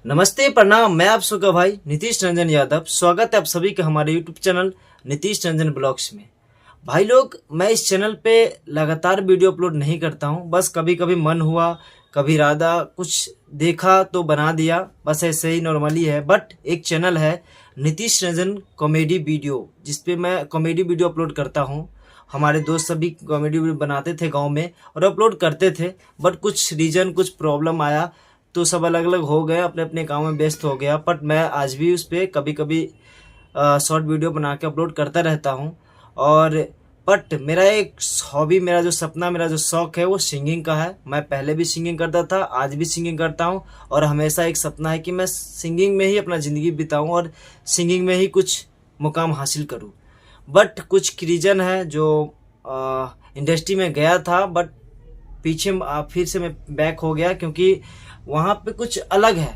नमस्ते प्रणाम। मैं आप सबका भाई नीतीश रंजन यादव। स्वागत है आप सभी का हमारे YouTube channel Nitish Ranjan blogs में। भाई लोग, मैं इस चैनल पे लगातार वीडियो अपलोड नहीं करता हूँ। बस कभी कभी मन हुआ, कभी इरादा कुछ देखा तो बना दिया, बस ऐसे ही नॉर्मली है। बट एक चैनल है नीतीश रंजन कॉमेडी वीडियो, जिसपे मैं कॉमेडी वीडियो अपलोड करता हूँ। हमारे दोस्त सभी कॉमेडी वीडियो बनाते थे गांव में और अपलोड करते थे। बट कुछ रीजन, कुछ प्रॉब्लम आया तो सब अलग अलग हो गए, अपने अपने काम में व्यस्त हो गया। बट मैं आज भी उस पर कभी कभी शॉर्ट वीडियो बना के अपलोड करता रहता हूँ। और बट मेरा एक हॉबी, मेरा जो सपना, मेरा जो शौक है वो सिंगिंग का है। मैं पहले भी सिंगिंग करता था, आज भी सिंगिंग करता हूँ और हमेशा एक सपना है कि मैं सिंगिंग में ही अपना ज़िंदगी बिताऊँ और सिंगिंग में ही कुछ मुकाम हासिल करूँ। बट कुछ रीज़न है जो इंडस्ट्री में गया था, बट पीछे फिर से मैं बैक हो गया क्योंकि वहाँ पे कुछ अलग है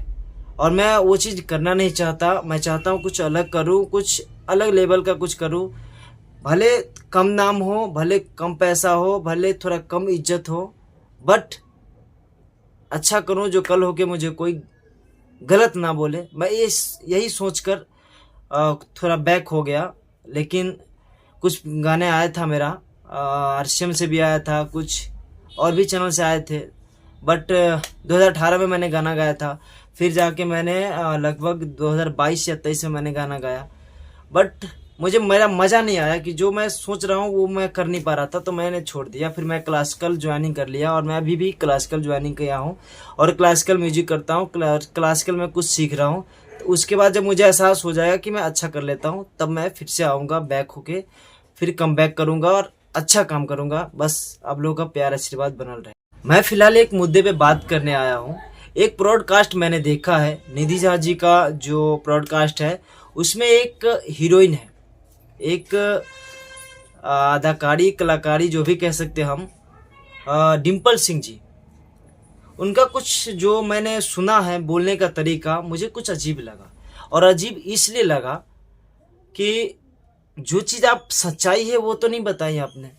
और मैं वो चीज़ करना नहीं चाहता। मैं चाहता हूँ कुछ अलग करूँ, कुछ अलग लेवल का कुछ करूँ। भले कम नाम हो, भले कम पैसा हो, भले थोड़ा कम इज्जत हो, बट अच्छा करूँ जो कल होके मुझे कोई गलत ना बोले। मैं यही सोचकर थोड़ा बैक हो गया। लेकिन कुछ गाने आया था मेरा, आरसीएम से भी आया था, कुछ और भी चैनल से आए थे। बट 2018 में मैंने गाना गाया था। फिर जाके मैंने लगभग 2022 या 23 में मैंने गाना गाया। बट मुझे मेरा मज़ा नहीं आया कि जो मैं सोच रहा हूँ वो मैं कर नहीं पा रहा था, तो मैंने छोड़ दिया। फिर मैं क्लासिकल ज्वाइनिंग कर लिया और मैं अभी भी क्लासिकल ज्वाइनिंग किया हूँ और क्लासिकल म्यूजिक करता हूँ। क्लासिकल में कुछ सीख रहा हूँ। तो उसके बाद जब मुझे एहसास हो जाएगा कि मैं अच्छा कर लेता हूँ, तब मैं फिर से आऊँगा बैक होके, फिर कम बैक करूँगा और अच्छा काम करूँगा। बस आप लोगों का प्यार आशीर्वाद बनल रहे। मैं फिलहाल एक मुद्दे पे बात करने आया हूँ। एक ब्रॉडकास्ट मैंने देखा है, निधि झा जी का जो ब्रॉडकास्ट है, उसमें एक हीरोइन है, एक अदाकारी, कलाकारी जो भी कह सकते हम, डिम्पल सिंह जी। उनका कुछ जो मैंने सुना है बोलने का तरीका मुझे कुछ अजीब लगा। और अजीब इसलिए लगा कि जो चीज़ आप सच्चाई है वो तो नहीं बताई आपने,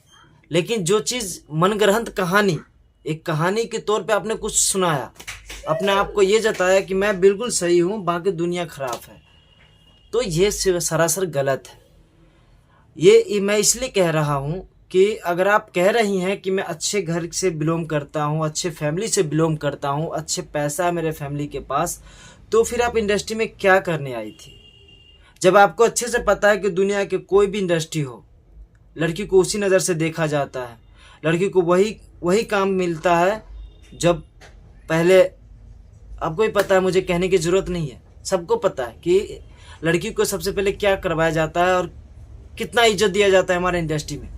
लेकिन जो चीज़ मनगढ़ंत कहानी, एक कहानी के तौर पे आपने कुछ सुनाया, अपने आप को ये जताया कि मैं बिल्कुल सही हूँ, बाकी दुनिया खराब है। तो ये सरासर गलत है। ये मैं इसलिए कह रहा हूँ कि अगर आप कह रही हैं कि मैं अच्छे घर से बिलोंग करता हूँ, अच्छे फैमिली से बिलोंग करता हूँ, अच्छे पैसा है मेरे फैमिली के पास, तो फिर आप इंडस्ट्री में क्या करने आई थी? जब आपको अच्छे से पता है कि दुनिया के कोई भी इंडस्ट्री हो, लड़की को उसी नज़र से देखा जाता है, लड़की को वही काम मिलता है। जब पहले आपको ही पता है, मुझे कहने की ज़रूरत नहीं है, सबको पता है कि लड़की को सबसे पहले क्या करवाया जाता है और कितना इज्जत दिया जाता है हमारे इंडस्ट्री में।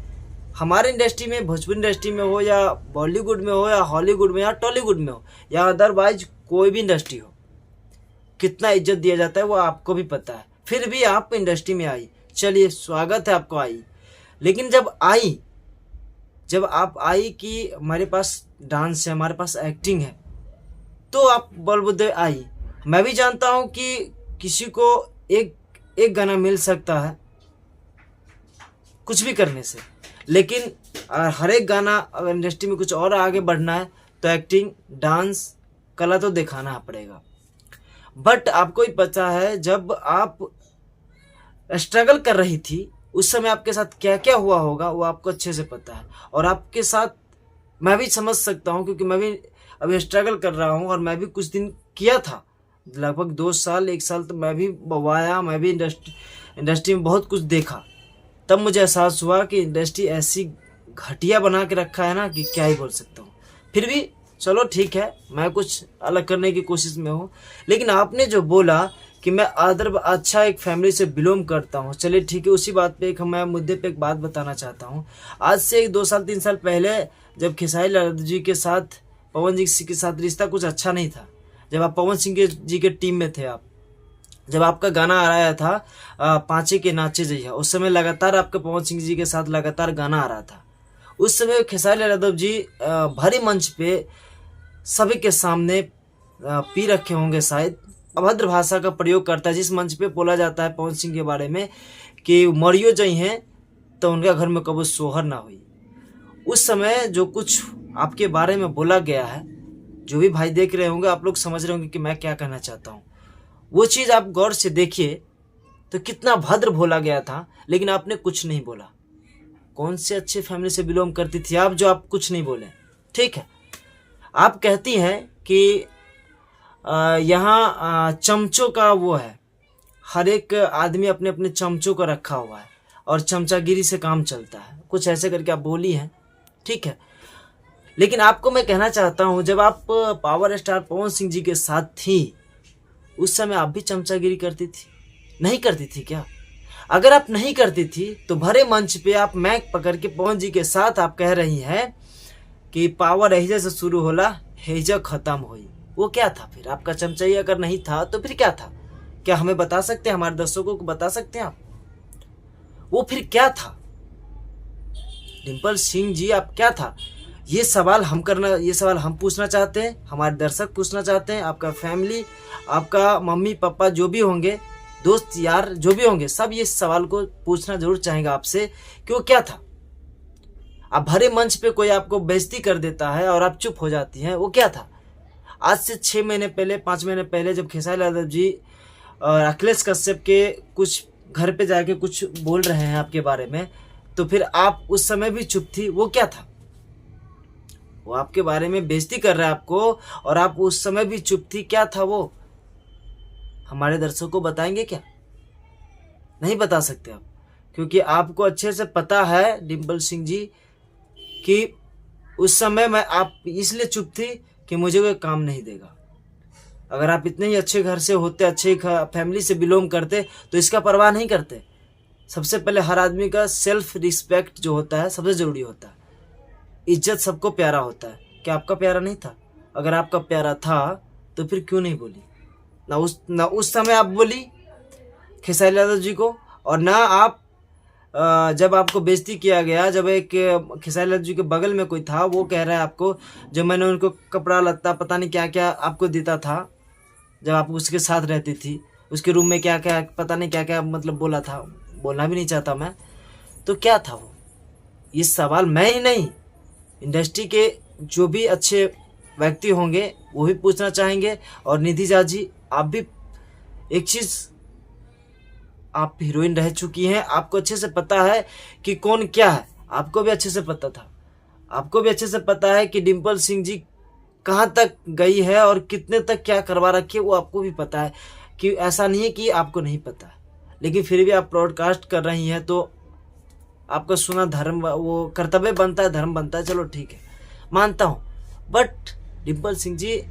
हमारे इंडस्ट्री में, भोजपुरी इंडस्ट्री में हो या बॉलीवुड में हो या हॉलीवुड में या टॉलीवुड में हो या अदरवाइज कोई भी इंडस्ट्री हो, कितना इज्जत दिया जाता है वो आपको भी पता है। फिर भी आप इंडस्ट्री में आई, चलिए स्वागत है आपको आई। लेकिन जब आप आई कि हमारे पास डांस है, हमारे पास एक्टिंग है, तो आप बलबुद्धे आई। मैं भी जानता हूँ कि किसी को एक गाना मिल सकता है कुछ भी करने से, लेकिन हर एक गाना, अगर इंडस्ट्री में कुछ और आगे बढ़ना है तो एक्टिंग, डांस, कला तो दिखाना पड़ेगा। बट आपको ही पता है, जब आप स्ट्रगल कर रही थी उस समय आपके साथ क्या क्या हुआ होगा वो आपको अच्छे से पता है। और आपके साथ मैं भी समझ सकता हूँ क्योंकि मैं भी अभी स्ट्रगल कर रहा हूँ और मैं भी कुछ दिन किया था, लगभग 2 साल 1 साल तो मैं भी बवाया, मैं भी इंडस्ट्री में बहुत कुछ देखा। तब मुझे एहसास हुआ कि इंडस्ट्री ऐसी घटिया बना के रखा है ना कि क्या ही बोल सकता हूँ। फिर भी चलो ठीक है, मैं कुछ अलग करने की कोशिश में हूँ। लेकिन आपने जो बोला कि मैं अच्छा एक फैमिली से बिलोंग करता हूँ, चलिए ठीक है, उसी बात पे मैं मुद्दे पे एक बात बताना चाहता हूँ। आज से 2 साल 3 साल पहले जब खेसारी लाल जी के साथ, पवन जी के साथ रिश्ता कुछ अच्छा नहीं था, जब आप पवन सिंह जी के टीम में थे, आप जब आपका गाना आ रहा था पाँचे के नाचे जइया, उस समय लगातार आपके पवन सिंह जी के साथ लगातार गाना आ रहा था। उस समय खेसारी लाल यादव जी भारी मंच पे सभी के सामने पी रखे होंगे, शायद अभद्र भाषा का प्रयोग करता है। जिस मंच पे बोला जाता है पवन सिंह के बारे में कि मरियो जई हैं तो उनका घर में कभी सोहर ना हुई, उस समय जो कुछ आपके बारे में बोला गया है जो भी भाई देख रहे होंगे आप लोग समझ रहे होंगे कि मैं क्या कहना चाहता हूँ। वो चीज़ आप गौर से देखिए तो कितना भद्र बोला गया था, लेकिन आपने कुछ नहीं बोला। कौन से अच्छे फैमिली से बिलोंग करती थी आप जो आप कुछ नहीं बोले? ठीक है, आप कहती हैं कि यहाँ चमचों का वो है, हर एक आदमी अपने अपने चमचों को रखा हुआ है और चमचागिरी से काम चलता है, कुछ ऐसे करके आप बोली हैं। ठीक है, लेकिन आपको मैं कहना चाहता हूँ, जब आप पावर स्टार पवन सिंह जी के साथ थी उस समय आप भी चमचागिरी करती थी? नहीं करती थी क्या? अगर आप नहीं करती थी तो भरे मंच पे आप माइक पकड़ के पवन जी के साथ आप कह रही हैं कि पावर एहिजा से शुरू होला हेजा खत्म हुई। वो क्या था फिर? आपका चमचाई अगर नहीं था तो फिर क्या था? क्या हमें बता सकते हैं, हमारे दर्शकों को बता सकते हैं आप वो फिर क्या था? डिम्पल सिंह जी आप क्या था? ये सवाल हम पूछना चाहते हैं, हमारे दर्शक पूछना चाहते हैं, आपका फैमिली, आपका मम्मी पापा जो भी होंगे, दोस्त यार जो भी होंगे, सब ये सवाल को पूछना जरूर चाहेंगे आपसे कि वो क्या था। आप भरे मंच पे कोई आपको बेइज्जती कर देता है और आप चुप हो जाती हैं, वो क्या था? आज से 6 महीने पहले, 5 महीने पहले जब खेसारी यादव जी और अखिलेश कश्यप के कुछ घर पे जाके कुछ बोल रहे हैं आपके बारे में, तो फिर आप उस समय भी चुप थी, वो क्या था? वो आपके बारे में बेइज्जती कर रहा है आपको और आप उस समय भी चुप थी, क्या था वो? हमारे दर्शकों को बताएंगे क्या? नहीं बता सकते आप, क्योंकि आपको अच्छे से पता है डिम्पल सिंह जी कि उस समय मैं आप इसलिए चुप थी कि मुझे कोई काम नहीं देगा। अगर आप इतने ही अच्छे घर से होते, अच्छे फैमिली से बिलोंग करते तो इसका परवाह नहीं करते। सबसे पहले हर आदमी का सेल्फ रिस्पेक्ट जो होता है सबसे ज़रूरी होता है। इज्जत सबको प्यारा होता है। क्या आपका प्यारा नहीं था? अगर आपका प्यारा था तो फिर क्यों नहीं बोली? ना उस समय आप बोली खेसारी यादव जी को, और ना आप जब आपको बेइज्जती किया गया, जब एक खेसारी यादव जी के बगल में कोई था वो कह रहा है आपको, जब मैंने उनको कपड़ा लत्ता पता नहीं क्या क्या आपको देता था, जब आप उसके साथ रहती थी, उसके रूम में क्या क्या पता नहीं क्या क्या मतलब बोला था, बोलना भी नहीं चाहता मैं, तो क्या था वो? ये सवाल मैं ही नहीं, इंडस्ट्री के जो भी अच्छे व्यक्ति होंगे वो भी पूछना चाहेंगे। और निधि झा जी, आप भी एक चीज़, आप हीरोइन रह चुकी हैं, आपको अच्छे से पता है कि कौन क्या है, आपको भी अच्छे से पता था, आपको भी अच्छे से पता है कि डिम्पल सिंह जी कहाँ तक गई है और कितने तक क्या करवा रखी है, वो आपको भी पता है। कि ऐसा नहीं है कि आपको नहीं पता है, लेकिन फिर भी आप ब्रॉडकास्ट कर रही हैं तो आपका सुना धर्म, वो कर्तव्य बनता है, धर्म बनता है, चलो ठीक है मानता हूँ। बट डिम्पल सिंह जी,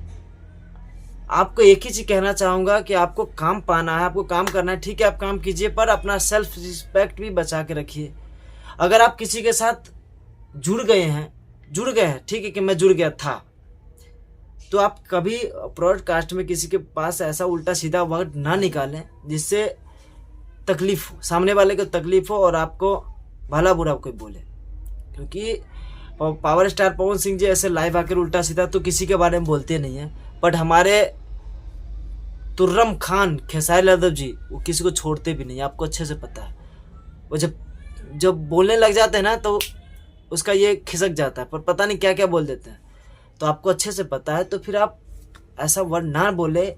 आपको एक ही चीज़ कहना चाहूँगा कि आपको काम पाना है, आपको काम करना है, ठीक है आप काम कीजिए, पर अपना सेल्फ रिस्पेक्ट भी बचा के रखिए। अगर आप किसी के साथ जुड़ गए हैं, ठीक है कि मैं जुड़ गया था, तो आप कभी ब्रॉडकास्ट में किसी के पास ऐसा उल्टा सीधा वर्ड ना निकालें जिससे तकलीफ हो, सामने वाले को तकलीफ हो और आपको भला बुरा कोई बोले। क्योंकि पावर स्टार पवन सिंह जी ऐसे लाइव आकर उल्टा सीधा तो किसी के बारे में बोलते नहीं हैं, बट हमारे तुर्रम खान खेसारी यादव जी वो किसी को छोड़ते भी नहीं, आपको अच्छे से पता है। वो जब बोलने लग जाते हैं ना तो उसका ये खिसक जाता है, पर पता नहीं क्या क्या बोल देते हैं, तो आपको अच्छे से पता है। तो फिर आप ऐसा वर्ड ना बोले।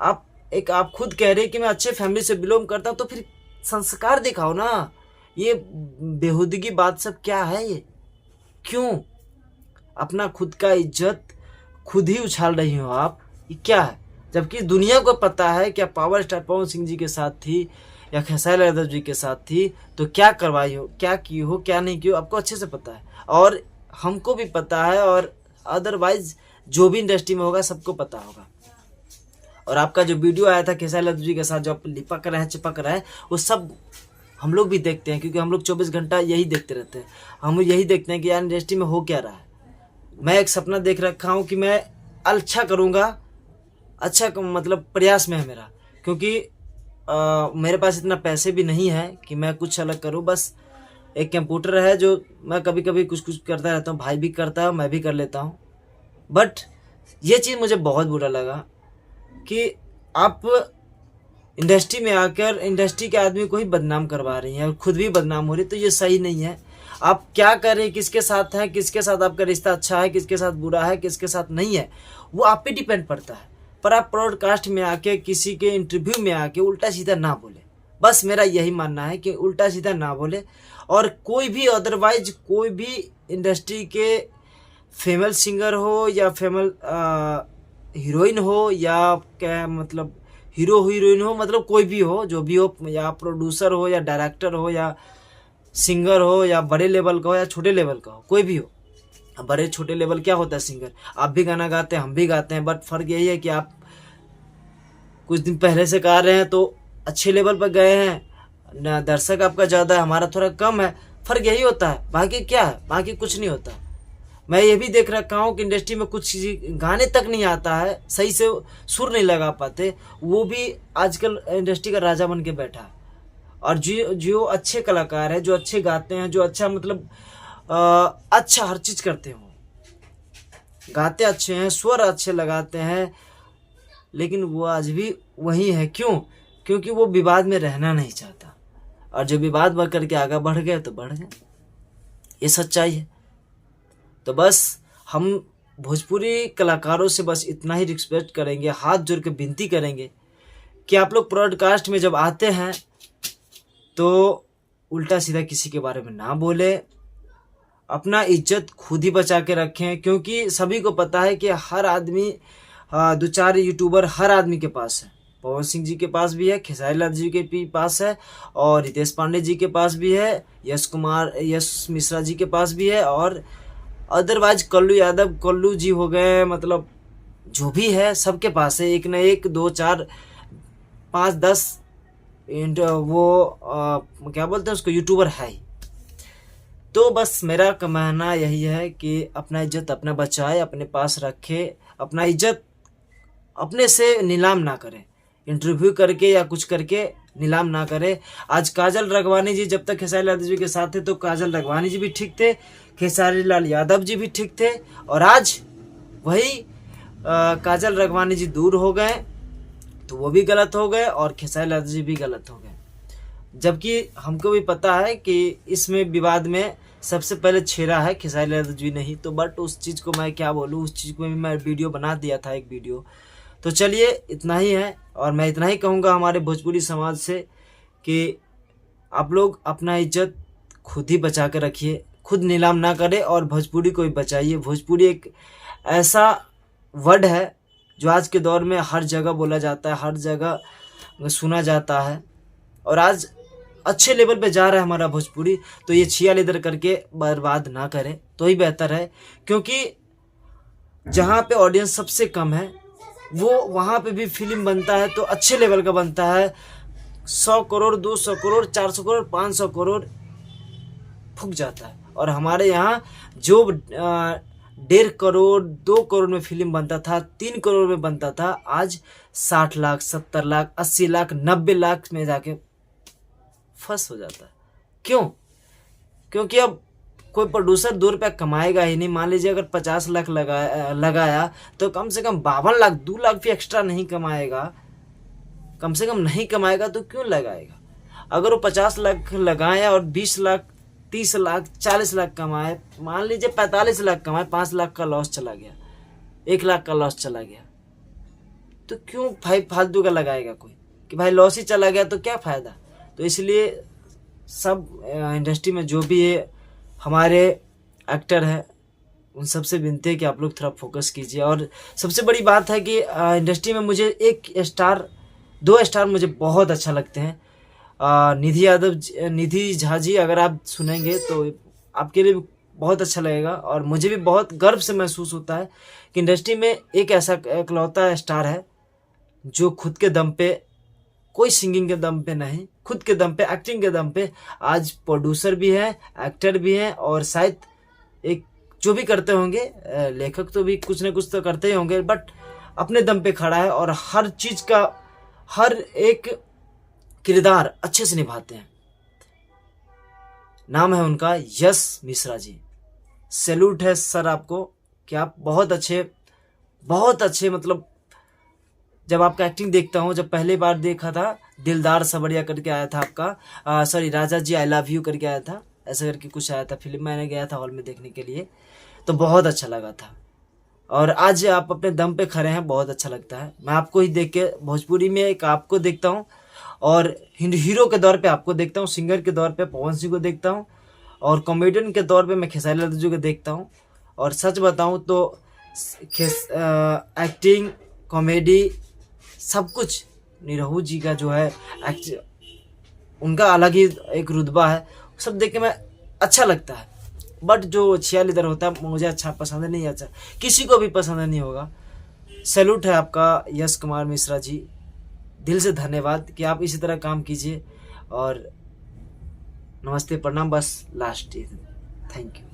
आप खुद कह रहे कि मैं अच्छे फैमिली से बिलोंग करता हूँ, तो फिर संस्कार दिखाओ ना। ये बेहुदगी बात सब क्या है? ये क्यों अपना खुद का इज्जत खुद ही उछाल रही हो आप? ये क्या है? जबकि दुनिया को पता है कि आप पावर स्टार पवन सिंह जी के साथ थी या खेसारी यादव जी के साथ थी, तो क्या करवाई हो, क्या की हो, क्या नहीं की हो, आपको अच्छे से पता है और हमको भी पता है, और अदरवाइज जो भी इंडस्ट्री में होगा सबको पता होगा। और आपका जो वीडियो आया था खेसारी यादव जी के साथ, जो आप लिपक रहे हैं, चिपक रहे हैं, वो सब हम लोग भी देखते हैं, क्योंकि हम लोग 24 घंटा यही देखते रहते हैं। हम यही देखते हैं कि यार इंडस्ट्री में हो क्या रहा है। मैं एक सपना देख रखा हूँ कि मैं अच्छा करूँगा, अच्छा मतलब प्रयास में है मेरा, क्योंकि मेरे पास इतना पैसे भी नहीं है कि मैं कुछ अलग करूँ। बस एक कंप्यूटर है जो मैं कभी कभी कुछ करता रहता हूँ, भाई भी करता है, मैं भी कर लेता हूँ। बट ये चीज़ मुझे बहुत बुरा लगा कि आप इंडस्ट्री में आकर इंडस्ट्री के आदमी को ही बदनाम करवा रही हैं और खुद भी बदनाम हो रही, तो ये सही नहीं है। आप क्या करें, किसके साथ हैं, किसके साथ आपका रिश्ता अच्छा है, किसके साथ बुरा है, किसके साथ नहीं है, वो आप पे डिपेंड पड़ता है। पर आप ब्रॉडकास्ट में आके किसी के इंटरव्यू में आके उल्टा सीधा ना बोले। बस मेरा यही मानना है कि उल्टा सीधा ना बोले। और कोई भी अदरवाइज कोई भी इंडस्ट्री के फीमेल सिंगर हो या फीमेल हीरोइन हो या क्या मतलब हीरो हीरोइन हो, मतलब कोई भी हो, जो भी हो, या प्रोड्यूसर हो या डायरेक्टर हो या सिंगर हो या बड़े लेवल का हो या छोटे लेवल का हो, कोई भी हो। अब बड़े छोटे लेवल क्या होता है, सिंगर आप भी गाना गाते हैं, हम भी गाते हैं, बट फर्क यही है कि आप कुछ दिन पहले से गा रहे हैं तो अच्छे लेवल पर गए हैं ना, दर्शक आपका ज़्यादा है, हमारा थोड़ा कम है। फर्क यही होता है, बाकी क्या है, बाकी कुछ नहीं होता। मैं ये भी देख रखा हूँ कि इंडस्ट्री में कुछ गाने तक नहीं आता है, सही से सुर नहीं लगा पाते, वो भी आजकल इंडस्ट्री का राजा बन के बैठा है। और जो अच्छे कलाकार हैं, जो अच्छे गाते हैं, जो अच्छा मतलब अच्छा हर चीज़ करते हो, गाते अच्छे हैं, स्वर अच्छे लगाते हैं, लेकिन वो आज भी वही है। क्यों? क्योंकि वो विवाद में रहना नहीं चाहता, और जो विवाद बढ़ करके आगे बढ़ गए तो बढ़ गए, ये सच्चाई है। तो बस हम भोजपुरी कलाकारों से बस इतना ही रिक्वेस्ट करेंगे, हाथ जोड़ के विनती करेंगे कि आप लोग ब्रॉडकास्ट में जब आते हैं तो उल्टा सीधा किसी के बारे में ना बोले, अपना इज्जत खुद ही बचा के रखें। क्योंकि सभी को पता है कि हर आदमी दो चार यूट्यूबर हर आदमी के पास है। पवन सिंह जी के पास भी है, खेसारी लाल जी के भी पास है, और रितेश पांडे जी के पास भी है, यश मिश्रा जी के पास भी है, और अदरवाइज कल्लू यादव, कल्लू जी हो गए, मतलब जो भी है सबके पास है, एक न एक, 2 4 5 10 वो क्या बोलते हैं उसको, यूट्यूबर है ही। तो बस मेरा कहना यही है कि अपना इज्जत अपना बचाए, अपने पास रखे, अपना इज्जत अपने से नीलाम ना करें, इंटरव्यू करके या कुछ करके नीलाम ना करें। आज काजल राघवानी जी जब तक खेसारी लाल जी के साथ थे तो काजल राघवानी जी भी ठीक थे, खेसारी लाल यादव जी भी ठीक थे, और आज वही काजल राघवानी जी दूर हो गए तो वो भी गलत हो गए, और खेसारी लाल जी भी गलत हो गए। जबकि हमको भी पता है कि इसमें विवाद में सबसे पहले छेड़ा है खेसारी लाल जी नहीं, तो बट उस चीज़ को मैं क्या बोलूँ, उस चीज़ को भी मैं वीडियो बना दिया था, एक वीडियो। तो चलिए इतना ही है, और मैं इतना ही कहूँगा हमारे भोजपुरी समाज से कि आप लोग अपना इज्जत खुद ही बचा के रखिए, खुद नीलाम ना करें, और भोजपुरी को भी बचाइए। भोजपुरी एक ऐसा वर्ड है जो आज के दौर में हर जगह बोला जाता है, हर जगह सुना जाता है, और आज अच्छे लेवल पे जा रहा है हमारा भोजपुरी। तो ये छिया लेदर करके बर्बाद ना करें तो ही बेहतर है, क्योंकि जहाँ पे ऑडियंस सबसे कम है वो वहाँ पे भी फिल्म बनता है तो अच्छे लेवल का बनता है। 100 करोड़, 200 करोड़, 400 करोड़, 500 करोड़ फूक जाता है, और हमारे यहाँ जो 1.5 करोड़, 2 करोड़ में फिल्म बनता था, 3 करोड़ में बनता था, आज 60 लाख, 70 लाख, 80 लाख, 90 लाख में जाके फंस हो जाता है। क्यों? क्योंकि अब कोई प्रोड्यूसर 2 रुपया कमाएगा ही नहीं। मान लीजिए अगर 50 लाख लगाया तो कम से कम 52 लाख, 2 लाख भी एक्स्ट्रा नहीं कमाएगा, कम से कम नहीं कमाएगा तो क्यों लगाएगा? अगर वो 50 लाख लगाए और 20 लाख, 30 लाख, 40 लाख कमाए, मान लीजिए 45 लाख कमाए, 5 लाख का लॉस चला गया, 1 लाख का लॉस चला गया, तो क्यों भाई फालतू का लगाएगा कोई कि भाई लॉस ही चला गया तो क्या फ़ायदा? तो इसलिए सब इंडस्ट्री में जो भी है हमारे एक्टर हैं उन सबसे विनती है कि आप लोग थोड़ा फोकस कीजिए। और सबसे बड़ी बात है कि इंडस्ट्री में मुझे 2 स्टार मुझे बहुत अच्छा लगते हैं। निधि झा जी, अगर आप सुनेंगे तो आपके लिए भी बहुत अच्छा लगेगा, और मुझे भी बहुत गर्व से महसूस होता है कि इंडस्ट्री में एक ऐसा इकलौता स्टार है जो खुद के दम पे, कोई सिंगिंग के दम पे नहीं, खुद के दम पे, एक्टिंग के दम पे आज प्रोड्यूसर भी है, एक्टर भी है, और शायद एक जो भी करते होंगे लेखक तो भी कुछ ना कुछ तो करते ही होंगे, बट अपने दम पे खड़ा है और हर चीज़ का हर एक किरदार अच्छे से निभाते हैं। नाम है उनका यश मिश्रा जी। सैल्यूट है सर आपको कि आप बहुत अच्छे मतलब जब आपका एक्टिंग देखता हूँ, जब पहली बार देखा था दिलदार सबरिया करके आया था आपका, sorry Raja ji I love you करके आया था, ऐसा करके कुछ आया था फिल्म, मैंने गया था हॉल में देखने के लिए, तो बहुत अच्छा लगा था। और आज आप अपने दम पे खड़े हैं, बहुत अच्छा लगता है। मैं आपको ही देख के भोजपुरी में एक आपको देखता हूँ, और हीरो के दौर पे आपको देखता हूँ, सिंगर के दौर पे पवन सिंह को देखता हूँ, और कॉमेडियन के तौर पे मैं खेसारी लाल जी को देखता हूँ। और सच बताऊँ तो एक्टिंग, कॉमेडी, सब कुछ निरहू जी का जो है उनका अलग ही एक रुतबा है, सब देख के मैं अच्छा लगता है। बट जो छिया लीडर होता है मुझे अच्छा पसंद नहीं, अच्छा किसी को भी पसंद नहीं होगा। सैल्यूट है आपका यश कुमार मिश्रा जी, दिल से धन्यवाद कि आप इसी तरह काम कीजिए। और नमस्ते प्रणाम, बस लास्ट, थैंक यू।